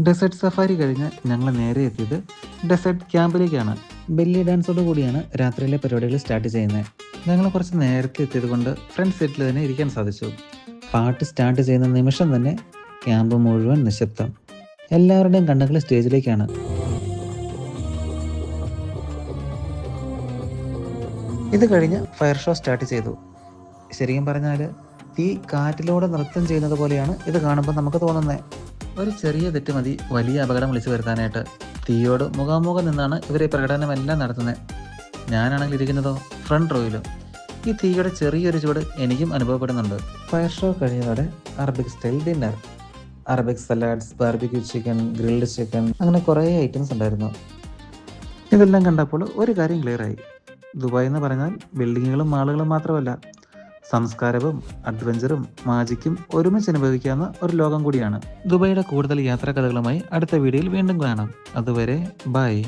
Desert safari കഴിഞ്ഞ് ഞങ്ങൾ നേരെ എത്തിയത് ഡെസേർട്ട് ക്യാമ്പിലേക്കാണ്. ബെല്ലി ഡാൻസോട് കൂടിയാണ് രാത്രിയിലെ പരിപാടികൾ സ്റ്റാർട്ട് ചെയ്യുന്നത്. ഞങ്ങൾ കുറച്ച് നേരത്തെ എത്തിയത് കൊണ്ട് ഫ്രണ്ട് സീറ്റിൽ തന്നെ ഇരിക്കാൻ സാധിച്ചു. പാട്ട് സ്റ്റാർട്ട് ചെയ്യുന്ന നിമിഷം തന്നെ ക്യാമ്പ് മുഴുവൻ നിശബ്ദം. എല്ലാവരുടെയും കണ്ണുകൾ സ്റ്റേജിലേക്കാണ്. ഇത് കഴിഞ്ഞ് ഫയർ ഷോ സ്റ്റാർട്ട് ചെയ്തു. ശരിക്കും പറഞ്ഞാൽ തീ കാറ്റിലൂടെ നൃത്തം ചെയ്യുന്നത് പോലെയാണ് ഇത് കാണുമ്പോൾ നമുക്ക് തോന്നുന്നത്. ഒരു ചെറിയ തെറ്റ് മതി വലിയ അപകടം വിളിച്ചു വരുത്താനായിട്ട്. തീയോട് മുഖാമുഖം നിന്നാണ് ഇവർ ഈ പ്രകടനമെല്ലാം നടത്തുന്നത്. ഞാനാണെങ്കിൽ ഇരിക്കുന്നതോ ഫ്രണ്ട് റോയിലും. ഈ തീയുടെ ചെറിയൊരു ചൂട് എനിക്കും അനുഭവപ്പെടുന്നുണ്ട്. ഫയർ ഷോ കഴിഞ്ഞതോടെ Arabic style dinner, Arabic salads, barbecue chicken, grilled chicken, അങ്ങനെ കുറേ ഐറ്റംസ് ഉണ്ടായിരുന്നു. ഇതെല്ലാം കണ്ടപ്പോൾ ഒരു കാര്യം ക്ലിയറായി. ദുബായ് എന്ന് പറഞ്ഞാൽ ബിൽഡിങ്ങുകളും മാളുകളും മാത്രമല്ല, സംസ്കാരവും അഡ്വഞ്ചറും മാജിക്കും ഒരുമിച്ച് അനുഭവിക്കാവുന്ന ഒരു ലോകം കൂടിയാണ്. ദുബായിയുടെ കൂടുതൽ യാത്രാ കഥകളുമായി അടുത്ത വീഡിയോയിൽ വീണ്ടും കാണാം. അതുവരെ ബൈ.